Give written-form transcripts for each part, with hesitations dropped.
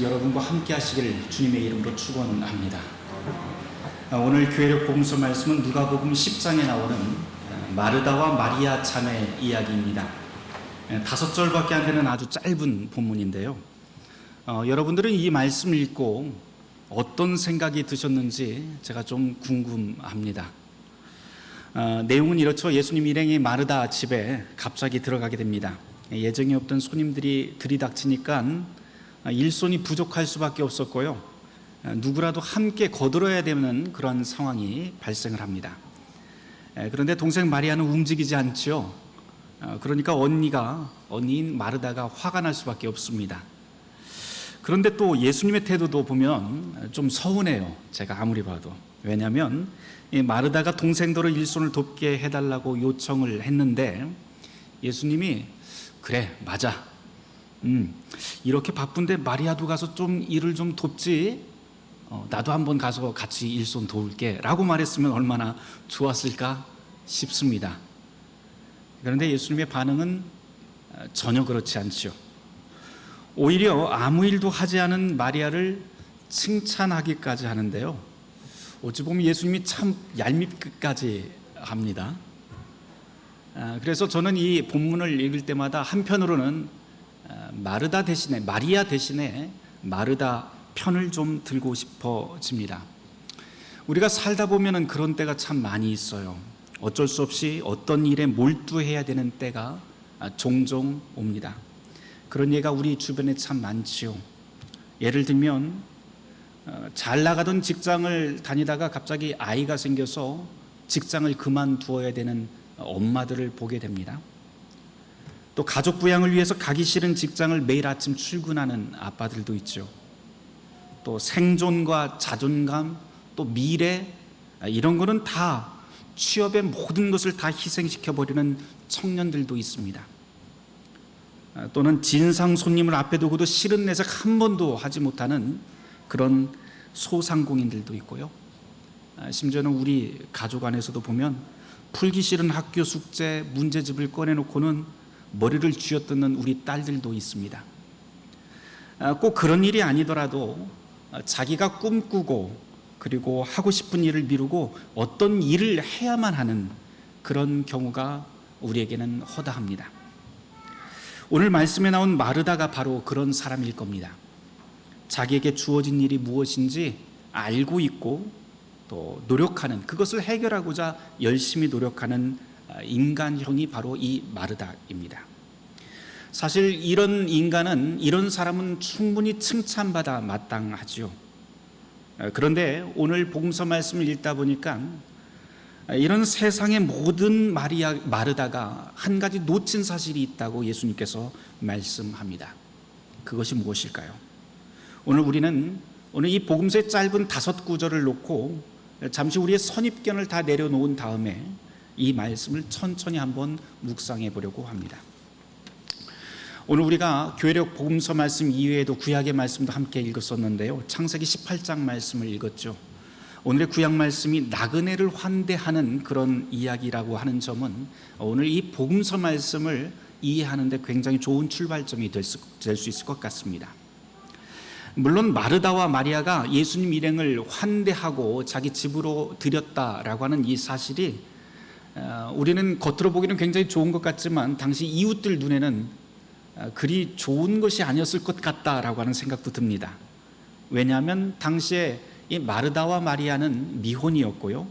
말씀 여러분과 함께 하시길 주님의 이름으로 축원합니다. 오늘 교회력 복음서 말씀은 누가복음 10장에 나오는 마르다와 마리아 자매 이야기입니다. 5절밖에 안 되는 아주 짧은 본문인데요. 여러분들은 이 말씀을 읽고 어떤 생각이 드셨는지 제가 좀 궁금합니다. 내용은 이렇죠. 예수님 일행이 마르다 집에 갑자기 들어가게 됩니다. 예정이 없던 손님들이 들이닥치니까 일손이 부족할 수밖에 없었고요. 누구라도 함께 거들어야 되는 그런 상황이 발생을 합니다. 그런데 동생 마리아는 움직이지 않죠. 그러니까 언니인 마르다가 화가 날 수밖에 없습니다. 그런데 또 예수님의 태도도 보면 좀 서운해요. 제가 아무리 봐도. 왜냐하면 마르다가 동생들의 일손을 돕게 해달라고 요청을 했는데 예수님이 그래 맞아. 이렇게 바쁜데 마리아도 가서 좀 일을 좀 돕지. 나도 한번 가서 같이 일손 도울게 라고 말했으면 얼마나 좋았을까 싶습니다. 그런데 예수님의 반응은 전혀 그렇지 않죠. 오히려 아무 일도 하지 않은 마리아를 칭찬하기까지 하는데요. 어찌 보면 예수님이 참 얄밉기까지 합니다. 그래서 저는 이 본문을 읽을 때마다 한편으로는 마리아 대신에 마르다 편을 좀 들고 싶어집니다. 우리가 살다 보면은 그런 때가 참 많이 있어요. 어쩔 수 없이 어떤 일에 몰두해야 되는 때가 종종 옵니다. 그런 예가 우리 주변에 참 많지요. 예를 들면 잘 나가던 직장을 다니다가 갑자기 아이가 생겨서 직장을 그만두어야 되는 엄마들을 보게 됩니다. 또 가족 부양을 위해서 가기 싫은 직장을 매일 아침 출근하는 아빠들도 있죠. 또 생존과 자존감, 또 미래 이런 거는 다 취업의 모든 것을 다 희생시켜버리는 청년들도 있습니다. 또는 진상 손님을 앞에 두고도 싫은 내색 한 번도 하지 못하는 그런 소상공인들도 있고요. 심지어는 우리 가족 안에서도 보면 풀기 싫은 학교 숙제, 문제집을 꺼내놓고는 머리를 쥐어뜯는 우리 딸들도 있습니다. 꼭 그런 일이 아니더라도 자기가 꿈꾸고 그리고 하고 싶은 일을 미루고 어떤 일을 해야만 하는 그런 경우가 우리에게는 허다합니다. 오늘 말씀에 나온 마르다가 바로 그런 사람일 겁니다. 자기에게 주어진 일이 무엇인지 알고 있고 또 노력하는, 그것을 해결하고자 열심히 노력하는 인간형이 바로 이 마르다입니다. 사실 이런 사람은 충분히 칭찬받아 마땅하죠. 그런데 오늘 복음서 말씀을 읽다 보니까 이런 세상의 모든 마르다가 한 가지 놓친 사실이 있다고 예수님께서 말씀합니다. 그것이 무엇일까요? 오늘 이 복음서의 짧은 5구절을 놓고 잠시 우리의 선입견을 다 내려놓은 다음에 이 말씀을 천천히 한번 묵상해 보려고 합니다. 오늘 우리가 교회력 복음서 말씀 이외에도 구약의 말씀도 함께 읽었었는데요. 창세기 18장 말씀을 읽었죠. 오늘의 구약 말씀이 나그네를 환대하는 그런 이야기라고 하는 점은 오늘 이 복음서 말씀을 이해하는 데 굉장히 좋은 출발점이 될 수 있을 것 같습니다. 물론 마르다와 마리아가 예수님 일행을 환대하고 자기 집으로 들였다라고 하는 이 사실이 우리는 겉으로 보기는 굉장히 좋은 것 같지만 당시 이웃들 눈에는 그리 좋은 것이 아니었을 것 같다라고 하는 생각도 듭니다. 왜냐하면 당시에 이 마르다와 마리아는 미혼이었고요.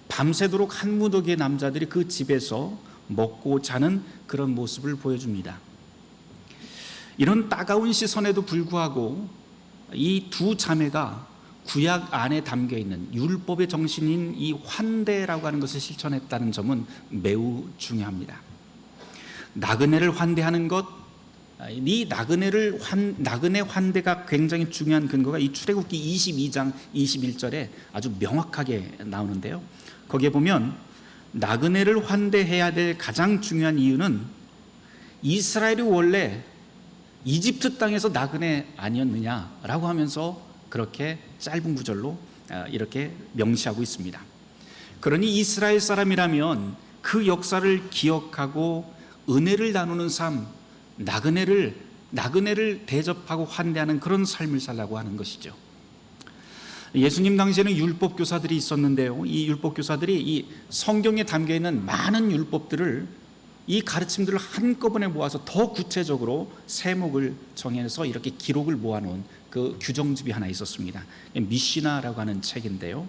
밤새도록 한 무더기의 남자들이 그 집에서 먹고 자는 그런 모습을 보여줍니다. 이런 따가운 시선에도 불구하고 이 두 자매가 구약 안에 담겨있는 율법의 정신인 이 환대라고 하는 것을 실천했다는 점은 매우 중요합니다. 나그네를 환대하는 것, 이 나그네 환대가 굉장히 중요한 근거가 이 출애굽기 22장 21절에 아주 명확하게 나오는데요. 거기에 보면 나그네를 환대해야 될 가장 중요한 이유는 이스라엘이 원래 이집트 땅에서 나그네 아니었느냐라고 하면서 그렇게 짧은 구절로 이렇게 명시하고 있습니다. 그러니 이스라엘 사람이라면 그 역사를 기억하고 은혜를 나누는 삶, 나그네를 나그네를 대접하고 환대하는 그런 삶을 살라고 하는 것이죠. 예수님 당시에는 율법 교사들이 있었는데요, 이 율법 교사들이 이 성경에 담겨 있는 많은 율법들을, 이 가르침들을 한꺼번에 모아서 더 구체적으로 세목을 정해서 이렇게 기록을 모아놓은 그 규정집이 하나 있었습니다. 미시나라고 하는 책인데요,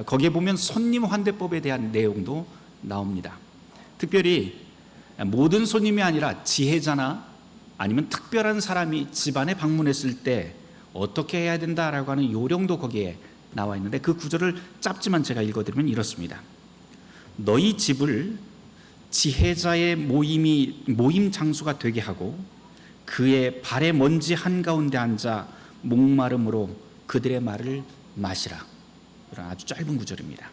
거기에 보면 손님 환대법에 대한 내용도 나옵니다. 특별히 모든 손님이 아니라 지혜자나 아니면 특별한 사람이 집안에 방문했을 때 어떻게 해야 된다라고 하는 요령도 거기에 나와 있는데, 그 구절을 짧지만 제가 읽어드리면 이렇습니다. 너희 집을 지혜자의 모임 장소가 되게 하고 그의 발의 먼지 한가운데 앉아 목마름으로 그들의 말을 마시라. 이런 아주 짧은 구절입니다.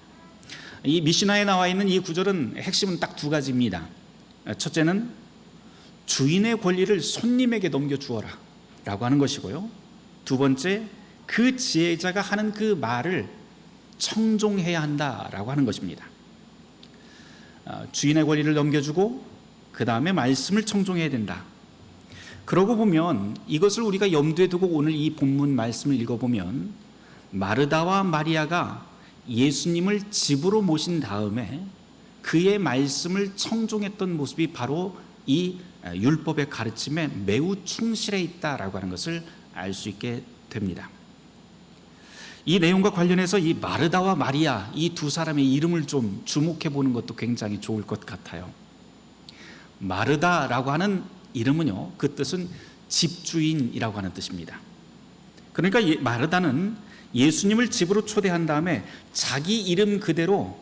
이 미시나에 나와 있는 이 구절은 핵심은 딱 두 가지입니다. 첫째는 주인의 권리를 손님에게 넘겨주어라 라고 하는 것이고요, 두 번째, 그 지혜자가 하는 그 말을 청종해야 한다라고 하는 것입니다. 주인의 권리를 넘겨주고 그 다음에 말씀을 청종해야 된다. 그러고 보면 이것을 우리가 염두에 두고 오늘 이 본문 말씀을 읽어보면, 마르다와 마리아가 예수님을 집으로 모신 다음에 그의 말씀을 청종했던 모습이 바로 이 율법의 가르침에 매우 충실해 있다라고 하는 것을 알 수 있게 됩니다. 이 내용과 관련해서 이 마르다와 마리아, 이 두 사람의 이름을 좀 주목해 보는 것도 굉장히 좋을 것 같아요. 마르다라고 하는 이름은요, 그 뜻은 집주인이라고 하는 뜻입니다. 그러니까 마르다는 예수님을 집으로 초대한 다음에 자기 이름 그대로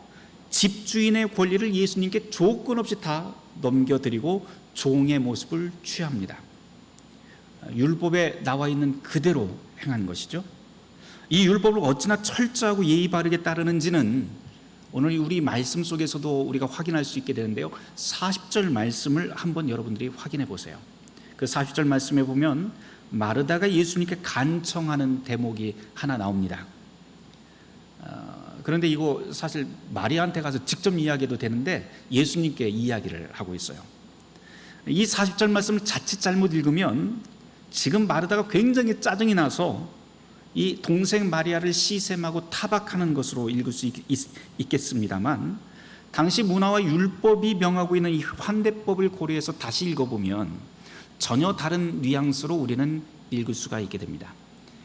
집주인의 권리를 예수님께 조건 없이 다 넘겨드리고 종의 모습을 취합니다. 율법에 나와 있는 그대로 행한 것이죠. 이 율법을 어찌나 철저하고 예의 바르게 따르는지는 오늘 우리 말씀 속에서도 우리가 확인할 수 있게 되는데요, 40절 말씀을 한번 여러분들이 확인해 보세요. 그 40절 말씀에 보면 마르다가 예수님께 간청하는 대목이 하나 나옵니다. 그런데 이거 사실 마리아한테 가서 직접 이야기해도 되는데 예수님께 이야기를 하고 있어요. 이 40절 말씀을 자칫 잘못 읽으면 지금 마르다가 굉장히 짜증이 나서 이 동생 마리아를 시샘하고 타박하는 것으로 읽을 수 있겠습니다만, 당시 문화와 율법이 명하고 있는 이 환대법을 고려해서 다시 읽어보면 전혀 다른 뉘앙스로 우리는 읽을 수가 있게 됩니다.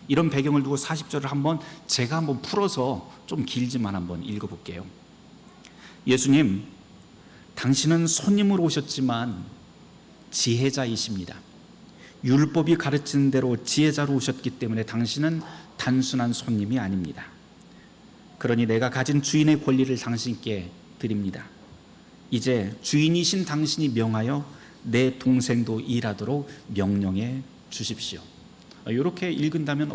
이런 배경을 두고 40절을 제가 한번 풀어서 좀 길지만 한번 읽어볼게요. 예수님, 당신은 손님으로 오셨지만 지혜자이십니다. 율법이 가르치는 대로 지혜자로 오셨기 때문에 당신은 단순한 손님이 아닙니다. 그러니 내가 가진 주인의 권리를 당신께 드립니다. 이제 주인이신 당신이 명하여 내 동생도 일하도록 명령해 주십시오. 이렇게 읽은다면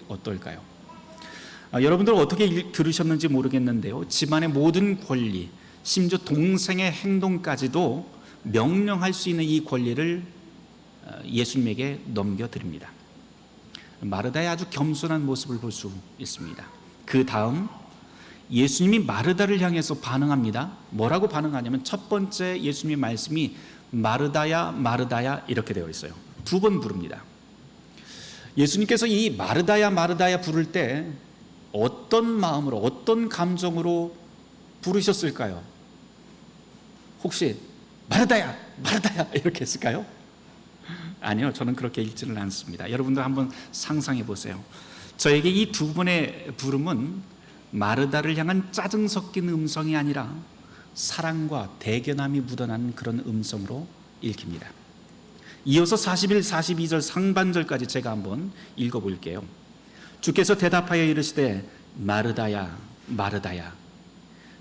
어떨까요? 여러분들 어떻게 들으셨는지 모르겠는데요, 집안의 모든 권리, 심지어 동생의 행동까지도 명령할 수 있는 이 권리를 예수님에게 넘겨드립니다. 마르다의 아주 겸손한 모습을 볼 수 있습니다. 그 다음 예수님이 마르다를 향해서 반응합니다. 뭐라고 반응하냐면, 첫 번째 예수님의 말씀이 마르다야 마르다야 이렇게 되어 있어요. 두 번 부릅니다. 예수님께서 이 마르다야 마르다야 부를 때 어떤 마음으로, 어떤 감정으로 부르셨을까요? 혹시 마르다야 마르다야 이렇게 했을까요? 아니요, 저는 그렇게 읽지는 않습니다. 여러분들 한번 상상해 보세요. 저에게 이 두 번의 부름은 마르다를 향한 짜증 섞인 음성이 아니라 사랑과 대견함이 묻어나는 그런 음성으로 읽힙니다. 이어서 41, 42절 상반절까지 제가 한번 읽어볼게요. 주께서 대답하여 이르시되 마르다야 마르다야,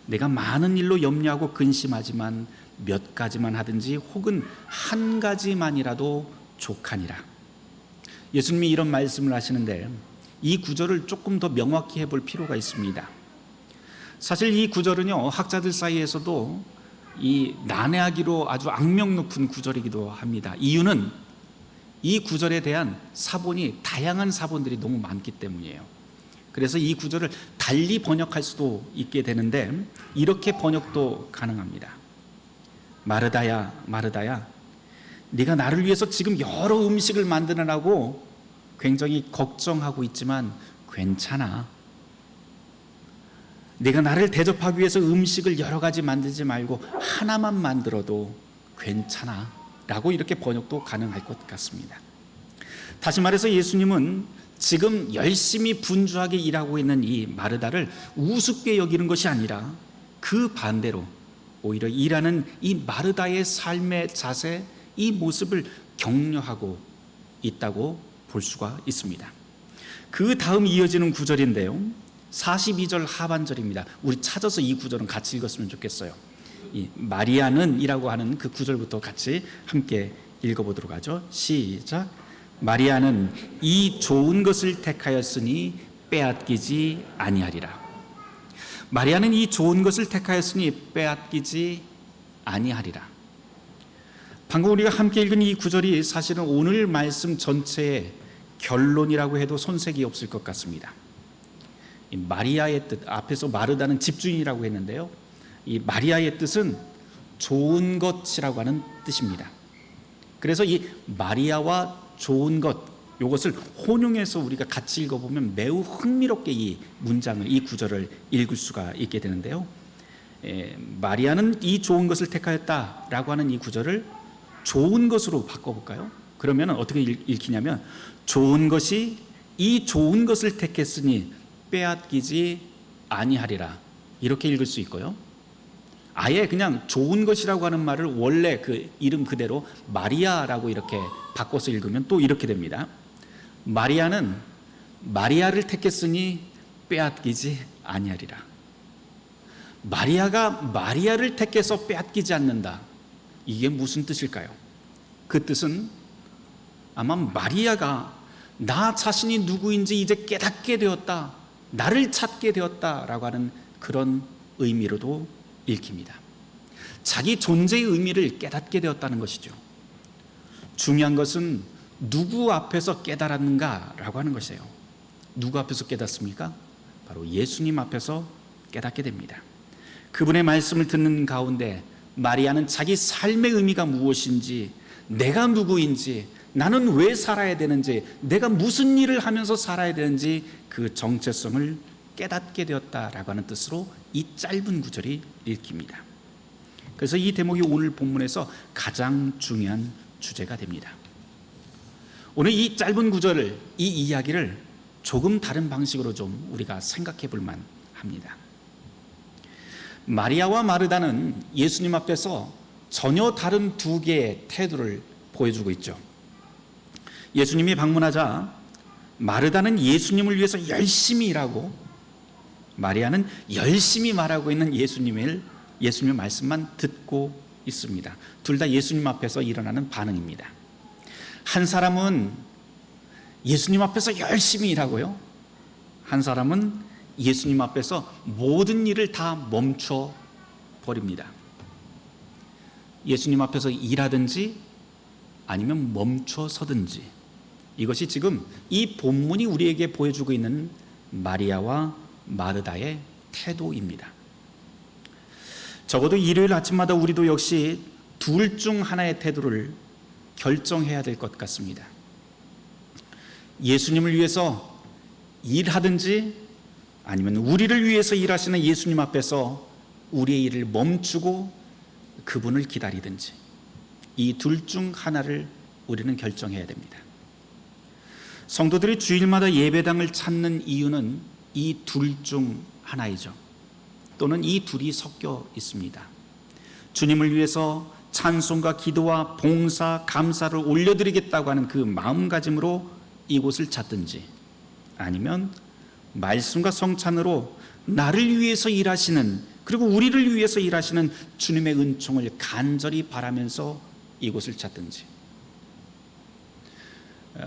내가 많은 일로 염려하고 근심하지만 몇 가지만 하든지 혹은 한 가지만이라도 족하니라. 예수님이 이런 말씀을 하시는데 이 구절을 조금 더 명확히 해볼 필요가 있습니다. 사실 이 구절은요, 학자들 사이에서도 이 난해하기로 아주 악명 높은 구절이기도 합니다. 이유는 이 구절에 대한 사본이, 다양한 사본들이 너무 많기 때문이에요. 그래서 이 구절을 달리 번역할 수도 있게 되는데 이렇게 번역도 가능합니다. 마르다야 마르다야, 네가 나를 위해서 지금 여러 음식을 만드느라고 굉장히 걱정하고 있지만 괜찮아. 네가 나를 대접하기 위해서 음식을 여러 가지 만들지 말고 하나만 만들어도 괜찮아 라고 이렇게 번역도 가능할 것 같습니다. 다시 말해서 예수님은 지금 열심히 분주하게 일하고 있는 이 마르다를 우습게 여기는 것이 아니라 그 반대로 오히려 일하는 이 마르다의 삶의 자세, 이 모습을 격려하고 있다고 볼 수가 있습니다. 그 다음 이어지는 구절인데요, 42절 하반절입니다. 우리 찾아서 이 구절은 같이 읽었으면 좋겠어요. 이 마리아는 이라고 하는 그 구절부터 같이 함께 읽어보도록 하죠. 시작. 마리아는 이 좋은 것을 택하였으니 빼앗기지 아니하리라. 마리아는 이 좋은 것을 택하였으니 빼앗기지 아니하리라. 방금 우리가 함께 읽은 이 구절이 사실은 오늘 말씀 전체의 결론이라고 해도 손색이 없을 것 같습니다. 이 마리아의 뜻, 앞에서 마르다는 집주인이라고 했는데요, 이 마리아의 뜻은 좋은 것이라고 하는 뜻입니다. 그래서 이 마리아와 좋은 것, 이것을 혼용해서 우리가 같이 읽어보면 매우 흥미롭게 이 문장을, 이 구절을 읽을 수가 있게 되는데요, 마리아는 이 좋은 것을 택하였다라고 하는 이 구절을 좋은 것으로 바꿔볼까요? 그러면 어떻게 읽히냐면, 좋은 것이 이 좋은 것을 택했으니 빼앗기지 아니하리라, 이렇게 읽을 수 있고요, 아예 그냥 좋은 것이라고 하는 말을 원래 그 이름 그대로 마리아라고 이렇게 바꿔서 읽으면 또 이렇게 됩니다. 마리아는 마리아를 택했으니 빼앗기지 아니하리라. 마리아가 마리아를 택해서 빼앗기지 않는다. 이게 무슨 뜻일까요? 그 뜻은 아마 마리아가 나 자신이 누구인지 이제 깨닫게 되었다, 나를 찾게 되었다라고 하는 그런 의미로도 읽힙니다. 자기 존재의 의미를 깨닫게 되었다는 것이죠. 중요한 것은 누구 앞에서 깨달았는가라고 하는 것이에요. 누구 앞에서 깨닫습니까? 바로 예수님 앞에서 깨닫게 됩니다. 그분의 말씀을 듣는 가운데 마리아는 자기 삶의 의미가 무엇인지, 내가 누구인지, 나는 왜 살아야 되는지, 내가 무슨 일을 하면서 살아야 되는지 그 정체성을 깨닫게 되었다라고 하는 뜻으로 이 짧은 구절이 읽힙니다. 그래서 이 대목이 오늘 본문에서 가장 중요한 주제가 됩니다. 오늘 이 짧은 구절을, 이 이야기를 조금 다른 방식으로 좀 우리가 생각해 볼 만합니다. 마리아와 마르다는 예수님 앞에서 전혀 다른 두 개의 태도를 보여주고 있죠. 예수님이 방문하자 마르다는 예수님을 위해서 열심히 일하고, 마리아는 열심히 말하고 있는 예수님의 말씀만 듣고 있습니다. 둘 다 예수님 앞에서 일어나는 반응입니다. 한 사람은 예수님 앞에서 열심히 일하고요, 한 사람은 예수님 앞에서 모든 일을 다 멈춰 버립니다. 예수님 앞에서 일하든지 아니면 멈춰 서든지, 이것이 지금 이 본문이 우리에게 보여주고 있는 마리아와 마르다의 태도입니다. 적어도 일요일 아침마다 우리도 역시 둘 중 하나의 태도를 결정해야 될 것 같습니다. 예수님을 위해서 일하든지 아니면 우리를 위해서 일하시는 예수님 앞에서 우리의 일을 멈추고 그분을 기다리든지, 이 둘 중 하나를 우리는 결정해야 됩니다. 성도들이 주일마다 예배당을 찾는 이유는 이 둘 중 하나이죠. 또는 이 둘이 섞여 있습니다. 주님을 위해서 찬송과 기도와 봉사, 감사를 올려드리겠다고 하는 그 마음가짐으로 이곳을 찾든지, 아니면 말씀과 성찬으로 나를 위해서 일하시는, 그리고 우리를 위해서 일하시는 주님의 은총을 간절히 바라면서 이곳을 찾든지,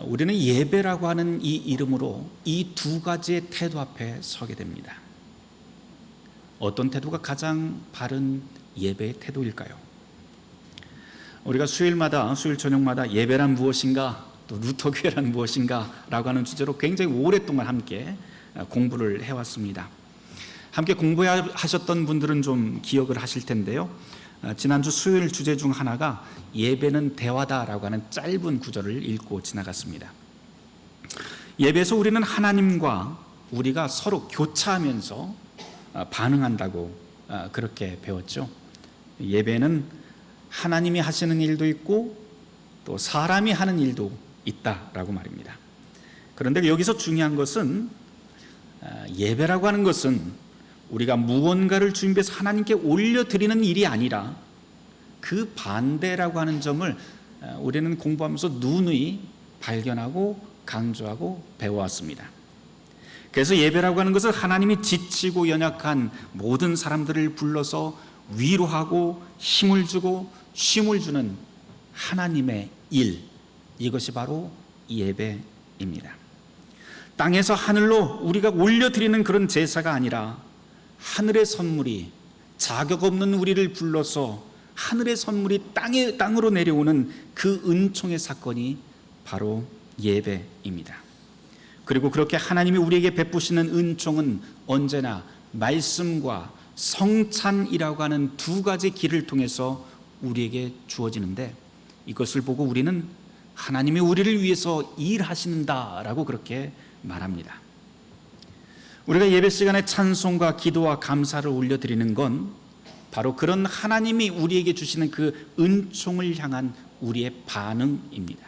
우리는 예배라고 하는 이 이름으로 이 두 가지의 태도 앞에 서게 됩니다. 어떤 태도가 가장 바른 예배의 태도일까요? 우리가 수요일 저녁마다 예배란 무엇인가, 또 루터교회란 무엇인가 라고 하는 주제로 굉장히 오랫동안 함께 공부를 해왔습니다. 함께 공부하셨던 분들은 좀 기억을 하실 텐데요, 지난주 수요일 주제 중 하나가 예배는 대화다라고 하는 짧은 구절을 읽고 지나갔습니다. 예배에서 우리는 하나님과 우리가 서로 교차하면서 반응한다고 그렇게 배웠죠. 예배는 하나님이 하시는 일도 있고 또 사람이 하는 일도 있다라고 말입니다. 그런데 여기서 중요한 것은 예배라고 하는 것은 우리가 무언가를 준비해서 하나님께 올려드리는 일이 아니라 그 반대라고 하는 점을 우리는 공부하면서 누누이 발견하고 강조하고 배워왔습니다. 그래서 예배라고 하는 것은 하나님이 지치고 연약한 모든 사람들을 불러서 위로하고 힘을 주고 쉼을 주는 하나님의 일, 이것이 바로 예배입니다. 땅에서 하늘로 우리가 올려드리는 그런 제사가 아니라 하늘의 선물이 자격 없는 우리를 불러서 하늘의 선물이 땅으로 내려오는 그 은총의 사건이 바로 예배입니다. 그리고 그렇게 하나님이 우리에게 베푸시는 은총은 언제나 말씀과 성찬이라고 하는 두 가지 길을 통해서 우리에게 주어지는데, 이것을 보고 우리는 하나님이 우리를 위해서 일하신다라고 그렇게 말합니다. 우리가 예배 시간에 찬송과 기도와 감사를 올려드리는 건 바로 그런 하나님이 우리에게 주시는 그 은총을 향한 우리의 반응입니다.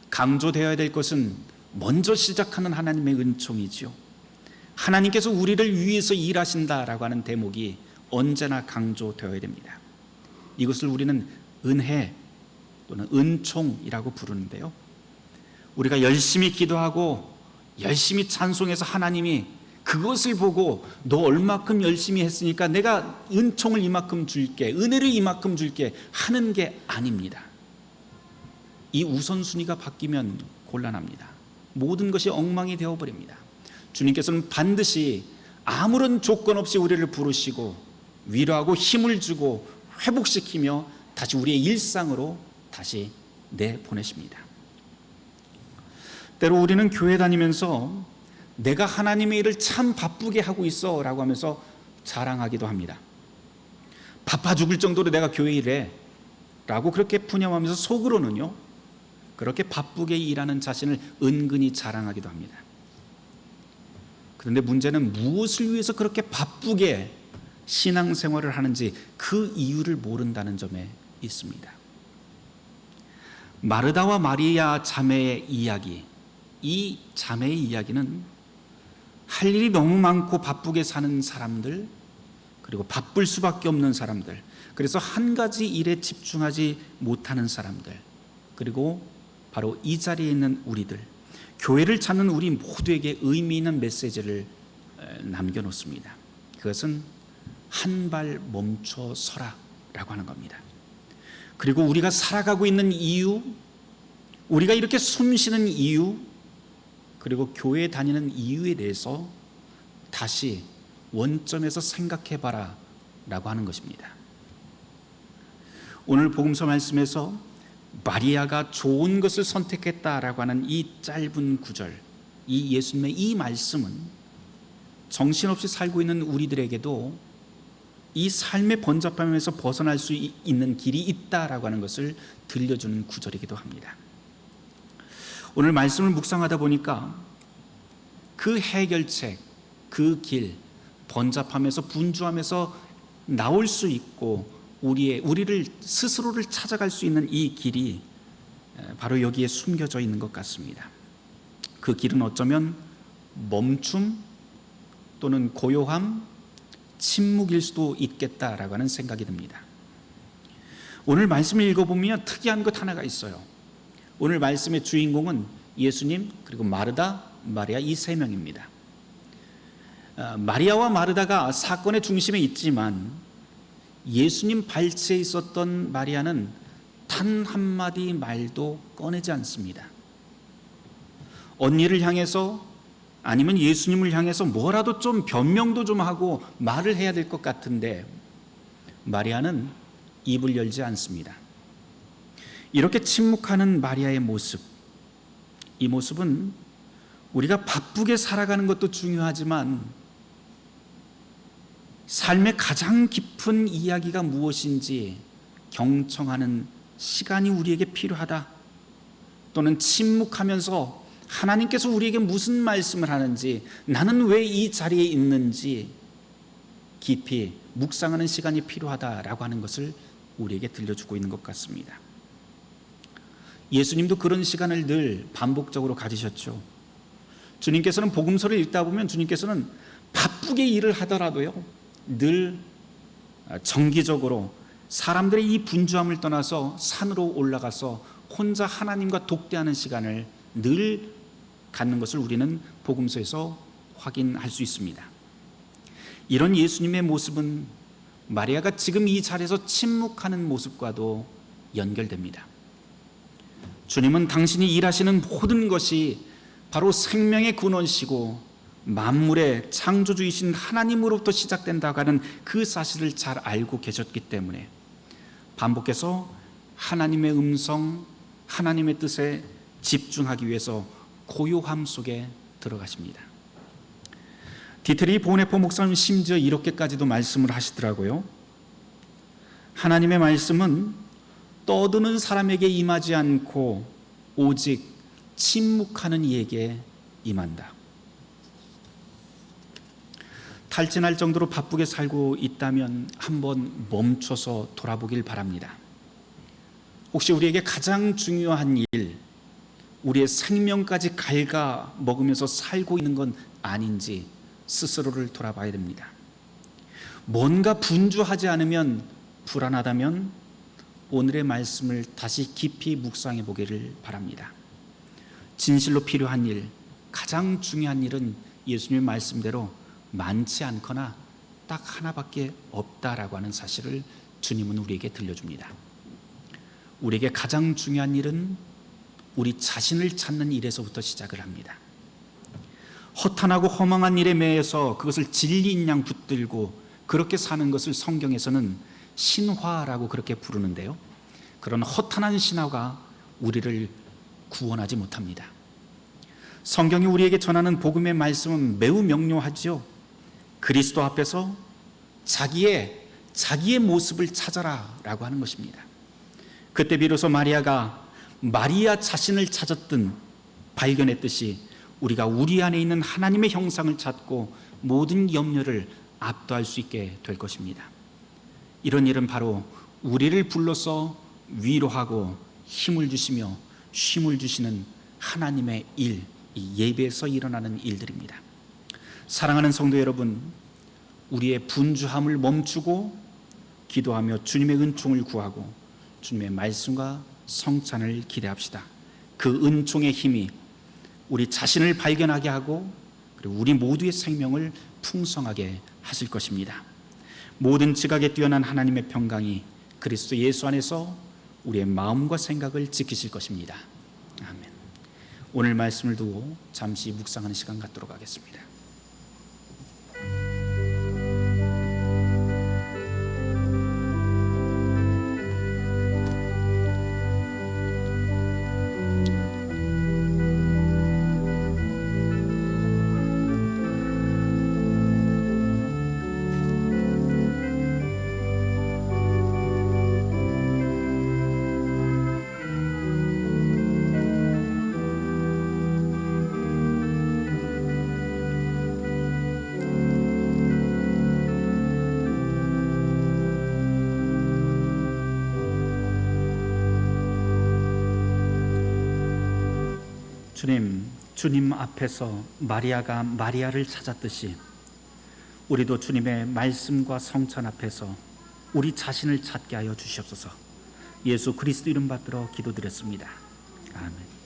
강조되어야 될 것은 먼저 시작하는 하나님의 은총이지요. 하나님께서 우리를 위해서 일하신다라고 하는 대목이 언제나 강조되어야 됩니다. 이것을 우리는 은혜 또는 은총이라고 부르는데요, 우리가 열심히 기도하고 열심히 찬송해서 하나님이 그것을 보고 너 얼마큼 열심히 했으니까 내가 은총을 이만큼 줄게, 은혜를 이만큼 줄게 하는 게 아닙니다. 이 우선순위가 바뀌면 곤란합니다. 모든 것이 엉망이 되어버립니다. 주님께서는 반드시 아무런 조건 없이 우리를 부르시고 위로하고 힘을 주고 회복시키며 다시 우리의 일상으로 다시 내보내십니다. 때로 우리는 교회 다니면서 내가 하나님의 일을 참 바쁘게 하고 있어 라고 하면서 자랑하기도 합니다. 바빠 죽을 정도로 내가 교회 일해 라고 그렇게 푸념하면서 속으로는요, 그렇게 바쁘게 일하는 자신을 은근히 자랑하기도 합니다. 그런데 문제는 무엇을 위해서 그렇게 바쁘게 신앙생활을 하는지 그 이유를 모른다는 점에 있습니다. 마르다와 마리아 자매의 이야기, 이 자매의 이야기는 할 일이 너무 많고 바쁘게 사는 사람들, 그리고 바쁠 수밖에 없는 사람들, 그래서 한 가지 일에 집중하지 못하는 사람들, 그리고 바로 이 자리에 있는 우리들, 교회를 찾는 우리 모두에게 의미 있는 메시지를 남겨놓습니다. 그것은 한 발 멈춰 서라 라고 하는 겁니다. 그리고 우리가 살아가고 있는 이유, 우리가 이렇게 숨쉬는 이유, 그리고 교회에 다니는 이유에 대해서 다시 원점에서 생각해봐라 라고 하는 것입니다. 오늘 복음서 말씀에서 마리아가 좋은 것을 선택했다라고 하는 이 짧은 구절, 이 예수님의 이 말씀은 정신없이 살고 있는 우리들에게도 이 삶의 번잡함에서 벗어날 수 있는 길이 있다라고 하는 것을 들려주는 구절이기도 합니다. 오늘 말씀을 묵상하다 보니까 그 해결책, 그 길, 번잡함에서 분주함에서 나올 수 있고 우리를 스스로를 찾아갈 수 있는 이 길이 바로 여기에 숨겨져 있는 것 같습니다. 그 길은 어쩌면 멈춤 또는 고요함, 침묵일 수도 있겠다라고 하는 생각이 듭니다. 오늘 말씀을 읽어보면 특이한 것 하나가 있어요. 오늘 말씀의 주인공은 예수님, 그리고 마르다, 마리아, 이 세 명입니다. 마리아와 마르다가 사건의 중심에 있지만 예수님 발치에 있었던 마리아는 단 한마디 말도 꺼내지 않습니다. 언니를 향해서 아니면 예수님을 향해서 뭐라도 좀 변명도 좀 하고 말을 해야 될 것 같은데 마리아는 입을 열지 않습니다. 이렇게 침묵하는 마리아의 모습, 이 모습은 우리가 바쁘게 살아가는 것도 중요하지만 삶의 가장 깊은 이야기가 무엇인지 경청하는 시간이 우리에게 필요하다. 또는 침묵하면서 하나님께서 우리에게 무슨 말씀을 하는지, 나는 왜 이 자리에 있는지 깊이 묵상하는 시간이 필요하다라고 하는 것을 우리에게 들려주고 있는 것 같습니다. 예수님도 그런 시간을 늘 반복적으로 가지셨죠. 주님께서는 복음서를 읽다 보면 주님께서는 바쁘게 일을 하더라도요, 늘 정기적으로 사람들의 이 분주함을 떠나서 산으로 올라가서 혼자 하나님과 독대하는 시간을 늘 갖는 것을 우리는 복음서에서 확인할 수 있습니다. 이런 예수님의 모습은 마리아가 지금 이 자리에서 침묵하는 모습과도 연결됩니다. 주님은 당신이 일하시는 모든 것이 바로 생명의 근원이시고 만물의 창조주이신 하나님으로부터 시작된다고 하는 그 사실을 잘 알고 계셨기 때문에 반복해서 하나님의 음성, 하나님의 뜻에 집중하기 위해서 고요함 속에 들어가십니다. 디트리 보네포 목사님 심지어 이렇게까지도 말씀을 하시더라고요. 하나님의 말씀은 떠드는 사람에게 임하지 않고 오직 침묵하는 이에게 임한다. 탈진할 정도로 바쁘게 살고 있다면 한번 멈춰서 돌아보길 바랍니다. 혹시 우리에게 가장 중요한 일, 우리의 생명까지 갉아 먹으면서 살고 있는 건 아닌지 스스로를 돌아봐야 됩니다. 뭔가 분주하지 않으면 불안하다면 오늘의 말씀을 다시 깊이 묵상해 보기를 바랍니다. 진실로 필요한 일, 가장 중요한 일은 예수님의 말씀대로 많지 않거나 딱 하나밖에 없다라고 하는 사실을 주님은 우리에게 들려줍니다. 우리에게 가장 중요한 일은 우리 자신을 찾는 일에서부터 시작을 합니다. 허탄하고 허망한 일에 매여서 그것을 진리인 양 붙들고 그렇게 사는 것을 성경에서는 신화라고 그렇게 부르는데요, 그런 허탄한 신화가 우리를 구원하지 못합니다. 성경이 우리에게 전하는 복음의 말씀은 매우 명료하죠. 그리스도 앞에서 자기의 모습을 찾아라 라고 하는 것입니다. 그때 비로소 마리아가 마리아 자신을 찾았든 발견했듯이 우리가 우리 안에 있는 하나님의 형상을 찾고 모든 염려를 압도할 수 있게 될 것입니다. 이런 일은 바로 우리를 불러서 위로하고 힘을 주시며 쉼을 주시는 하나님의 일, 이 예배에서 일어나는 일들입니다. 사랑하는 성도 여러분, 우리의 분주함을 멈추고 기도하며 주님의 은총을 구하고 주님의 말씀과 성찬을 기대합시다. 그 은총의 힘이 우리 자신을 발견하게 하고 그리고 우리 모두의 생명을 풍성하게 하실 것입니다. 모든 지각에 뛰어난 하나님의 평강이 그리스도 예수 안에서 우리의 마음과 생각을 지키실 것입니다. 아멘. 오늘 말씀을 두고 잠시 묵상하는 시간 갖도록 하겠습니다. 주님 앞에서 마리아가 마리아를 찾았듯이 우리도 주님의 말씀과 성찬 앞에서 우리 자신을 찾게 하여 주시옵소서. 예수 그리스도 이름 받들어 기도드렸습니다. 아멘.